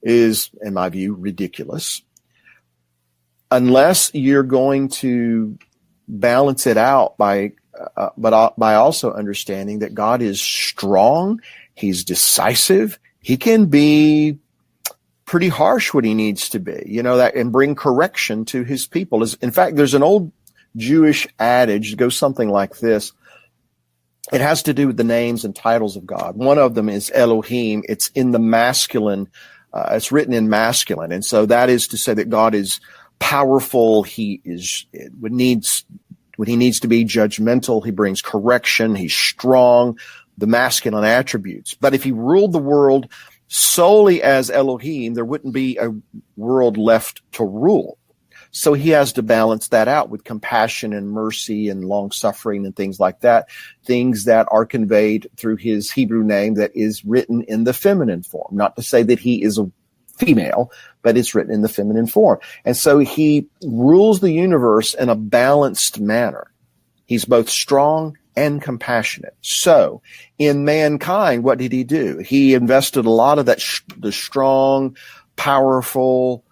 is, in my view, ridiculous. Unless you're going to balance it out by also understanding that God is strong, he's decisive, he can be pretty harsh when he needs to be, that, and bring correction to his people. In fact, there's an old Jewish adage that goes something like this. It has to do with the names and titles of God. One of them is Elohim. It's in the masculine. It's written in masculine. And so that is to say that God is powerful. He is, when he needs to be judgmental, he brings correction. He's strong, the masculine attributes. But if he ruled the world solely as Elohim, there wouldn't be a world left to rule. So he has to balance that out with compassion and mercy and long suffering and things like that, things that are conveyed through his Hebrew name that is written in the feminine form. Not to say that he is a female, but it's written in the feminine form. And so he rules the universe in a balanced manner. He's both strong and compassionate. So in mankind, what did he do? He invested a lot of that, the strong, powerful,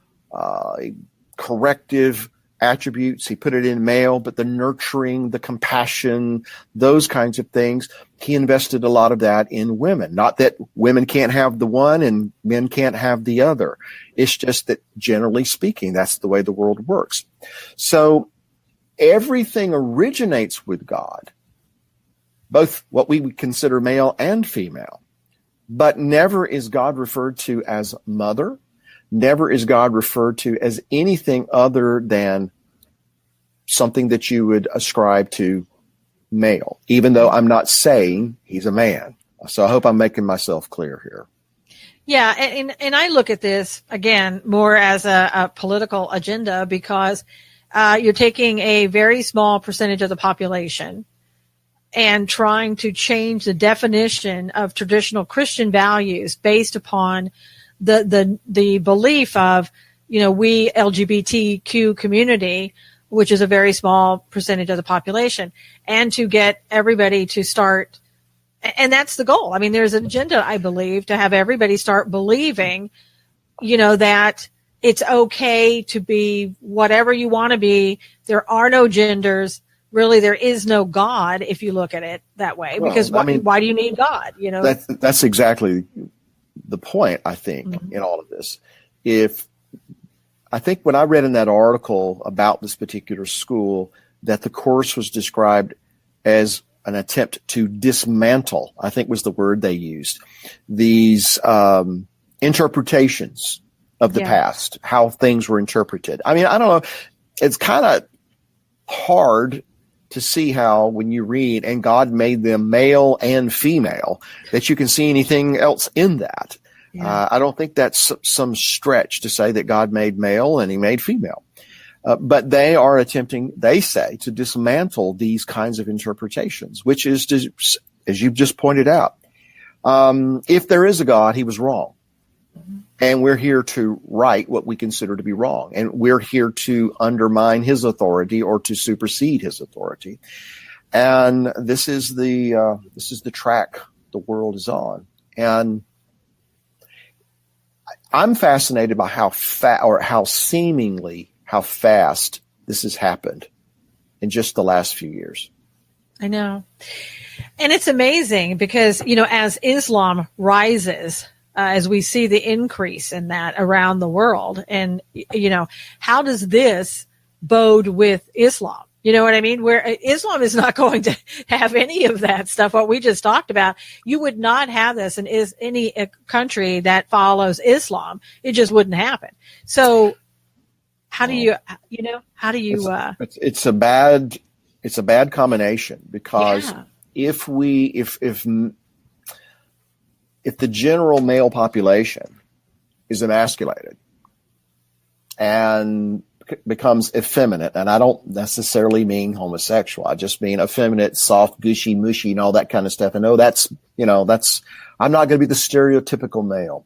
corrective attributes. He put it in male, but the nurturing, the compassion, those kinds of things, he invested a lot of that in women. Not that women can't have the one and men can't have the other. It's just that generally speaking, that's the way the world works. So everything originates with God, both what we would consider male and female, but never is God referred to as mother. Never is God referred to as anything other than something that you would ascribe to male, even though I'm not saying he's a man. So I hope I'm making myself clear here. Yeah, and I look at this, again, more as a political agenda, because you're taking a very small percentage of the population and trying to change the definition of traditional Christian values based upon the belief of, we LGBTQ community, which is a very small percentage of the population, and to get everybody to start, and that's the goal. I mean, there's an agenda, I believe, to have everybody start believing, that it's okay to be whatever you want to be. There are no genders. really there is no God if you look at it that way. Well, Because I mean, why do you need God? That's exactly the point, I think, Mm-hmm. in all of this. I think when I read in that article about this particular school that the course was described as an attempt to dismantle, I think was the word they used, these interpretations of the past, how things were interpreted. I mean, I don't know. It's kind of hard to see how when you read, and God made them male and female, that you can see anything else in that. Yeah. I don't think that's some stretch to say that God made male and he made female. But they are attempting, they say, to dismantle these kinds of interpretations, which is, as you've just pointed out, if there is a God, he was wrong. Mm-hmm. And we're here to right what we consider to be wrong. And we're here to undermine his authority or to supersede his authority. And this is the track the world is on. And I'm fascinated by how fast this has happened in just the last few years. I know. And it's amazing because, as Islam rises, as we see the increase in that around the world, and, how does this bode with Islam? You know what I mean? Where Islam is not going to have any of that stuff, what we just talked about. You would not have this in any country that follows Islam. It just wouldn't happen. So how do you, it's a bad combination, because if the general male population is emasculated and becomes effeminate, and I don't necessarily mean homosexual. I just mean effeminate, soft, gushy, mushy, and all that kind of stuff. And I'm not going to be the stereotypical male.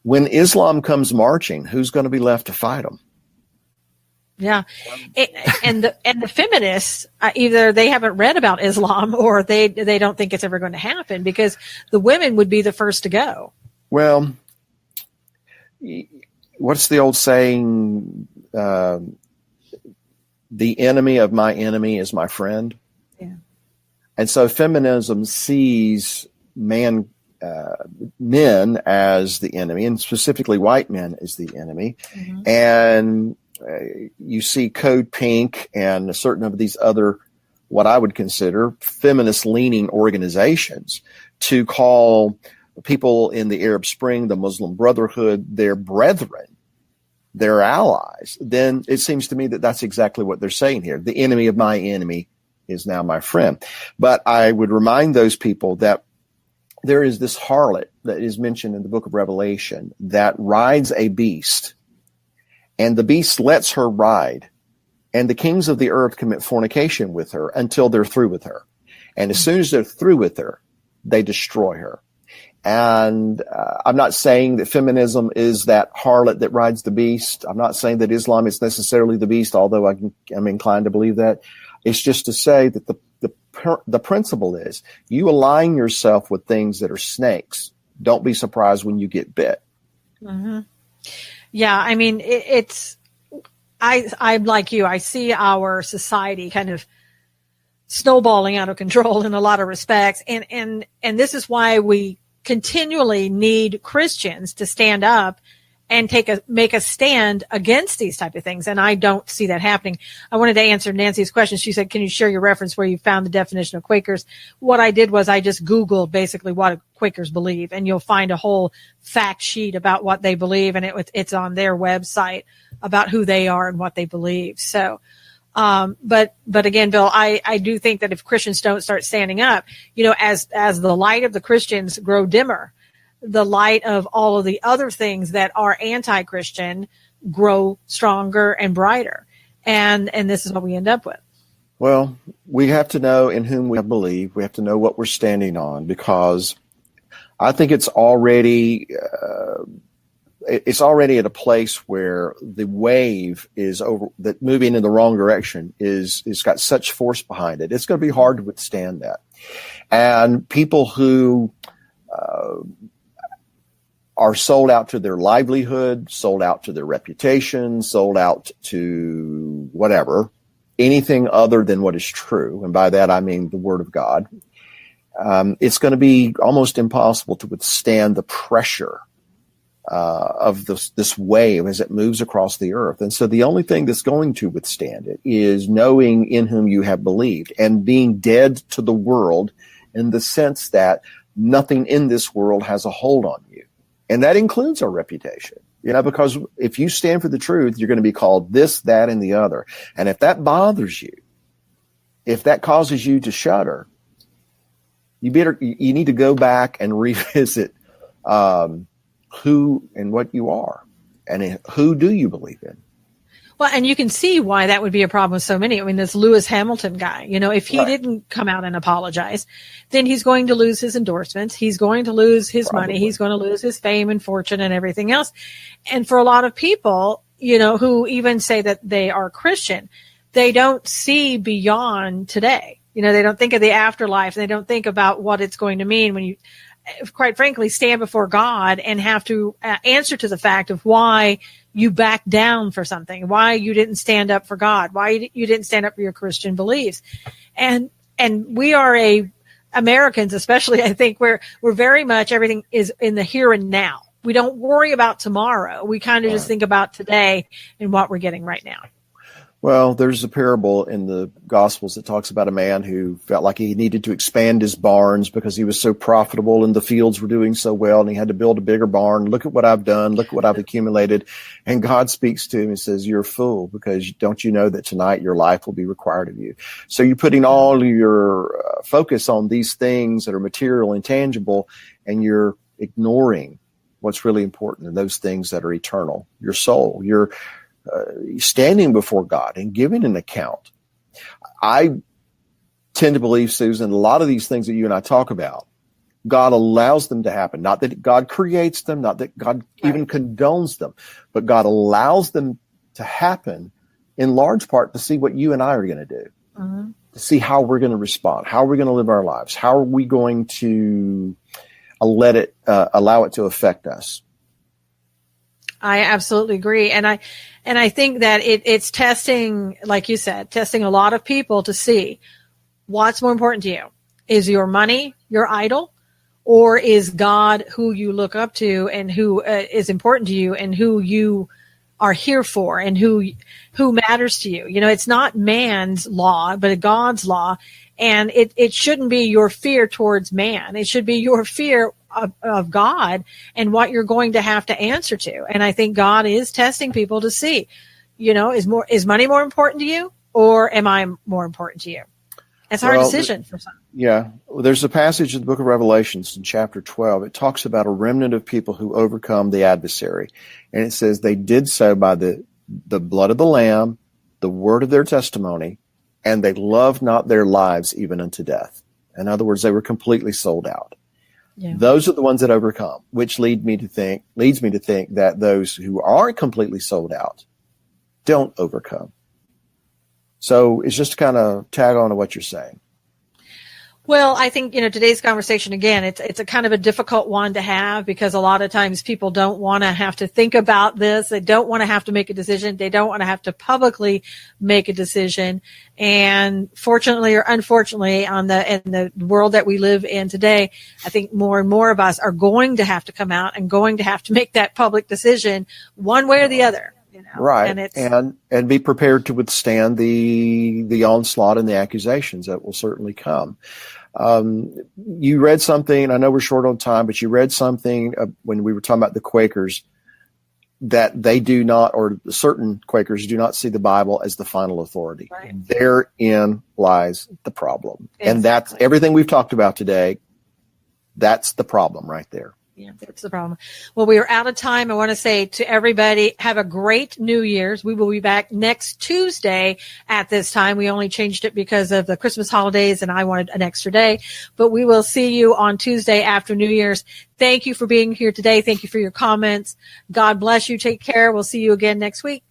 When Islam comes marching, who's going to be left to fight them? Yeah. And the feminists, either they haven't read about Islam or they don't think it's ever going to happen, because the women would be the first to go. Well, what's the old saying? The enemy of my enemy is my friend. Yeah. And so feminism sees men as the enemy, and specifically white men as the enemy. Mm-hmm. And you see Code Pink and certain of these other, what I would consider feminist-leaning organizations, to call people in the Arab Spring, the Muslim Brotherhood, their brethren, their allies. Then it seems to me that that's exactly what they're saying here. The enemy of my enemy is now my friend. But I would remind those people that there is this harlot that is mentioned in the book of Revelation that rides a beast, and the beast lets her ride, and the kings of the earth commit fornication with her until they're through with her. And as soon as they're through with her, they destroy her. And I'm not saying that feminism is that harlot that rides the beast. I'm not saying that Islam is necessarily the beast, although I'm inclined to believe that. It's just to say that the principle is you align yourself with things that are snakes. Don't be surprised when you get bit. Mm-hmm. Yeah, I mean, I'm like you. I see our society kind of snowballing out of control in a lot of respects. And this is why we continually need Christians to stand up and make a stand against these type of things. And I don't see that happening. I wanted to answer Nancy's question. She said, can you share your reference where you found the definition of Quakers? What I did was I just Googled basically what Quakers believe, and you'll find a whole fact sheet about what they believe. And it's on their website about who they are and what they believe. So, but again, Bill, I do think that if Christians don't start standing up, as the light of the Christians grow dimmer, the light of all of the other things that are anti-Christian grow stronger and brighter. And this is what we end up with. Well, we have to know in whom we believe. We have to know what we're standing on, because I think it's already at a place where the wave is over, that moving in the wrong direction is got such force behind it. It's going to be hard to withstand that. And people who are sold out to their livelihood, sold out to their reputation, sold out to whatever, anything other than what is true, and by that I mean the Word of God, it's going to be almost impossible to withstand the pressure of this wave as it moves across the earth. And so the only thing that's going to withstand it is knowing in whom you have believed and being dead to the world in the sense that nothing in this world has a hold on you. And that includes our reputation, because if you stand for the truth, you're going to be called this, that, and the other. And if bothers you, if that causes you to shudder, you need to go back and revisit who and what you are, and who do you believe in. Well, and you can see why that would be a problem with so many. I mean, this Lewis Hamilton guy, if he didn't come out and apologize, then he's going to lose his endorsements. He's going to lose his money. He's going to lose his fame and fortune and everything else. And for a lot of people, who even say that they are Christian, they don't see beyond today. They don't think of the afterlife. They don't think about what it's going to mean when you, quite frankly, stand before God and have to answer to the fact of why you backed down for something, why you didn't stand up for God, why you didn't stand up for your Christian beliefs. And we are Americans, especially, I think we're very much, everything is in the here and now. We don't worry about tomorrow. We kind of just think about today and what we're getting right now. Well, there's a parable in the Gospels that talks about a man who felt like he needed to expand his barns because he was so profitable and the fields were doing so well, and he had to build a bigger barn. Look at what I've done. Look at what I've accumulated. And God speaks to him and says, you're a fool, because don't you know that tonight your life will be required of you? So you're putting all your focus on these things that are material and tangible, and you're ignoring what's really important, and those things that are eternal, your soul, your standing before God and giving an account. I tend to believe, Susan, a lot of these things that you and I talk about, God allows them to happen. Not that God creates them, not that God even condones them, but God allows them to happen in large part to see what you and I are going to do, to see how we're going to respond, how we're going to live our lives, how are we going to allow it to affect us. I absolutely agree. And I think that it's testing, like you said, testing a lot of people to see what's more important to you. Is your money your idol, or is God who you look up to and who is important to you and who you are here for and who matters to you? It's not man's law, but God's law. And it shouldn't be your fear towards man. It should be your fear of God and what you're going to have to answer to. And I think God is testing people to see, is money more important to you, or am I more important to you? It's a hard decision for some. Yeah. Well, there's a passage in the book of Revelations in chapter 12. It talks about a remnant of people who overcome the adversary. And it says they did so by the blood of the Lamb, the word of their testimony, and they loved not their lives even unto death. In other words, they were completely sold out. Yeah. Those are the ones that overcome, which leads me to think that those who aren't completely sold out don't overcome. So it's just to kind of tag on to what you're saying. Well, I think, today's conversation, again, it's a kind of a difficult one to have, because a lot of times people don't want to have to think about this. They don't want to have to make a decision. They don't want to have to publicly make a decision. And fortunately or unfortunately, in the world that we live in today, I think more and more of us are going to have to come out and going to have to make that public decision one way or the other. Right. And be prepared to withstand the onslaught and the accusations that will certainly come. You read something, I know we're short on time, but you read something when we were talking about the Quakers, that they do not, or certain Quakers do not see the Bible as the final authority. Right. Therein lies the problem. Exactly. And that's everything we've talked about today. That's the problem right there. Yeah, that's the problem. Well, we are out of time. I want to say to everybody, have a great New Year's. We will be back next Tuesday at this time. We only changed it because of the Christmas holidays and I wanted an extra day, but we will see you on Tuesday after New Year's. Thank you for being here today. Thank you for your comments. God bless you. Take care. We'll see you again next week.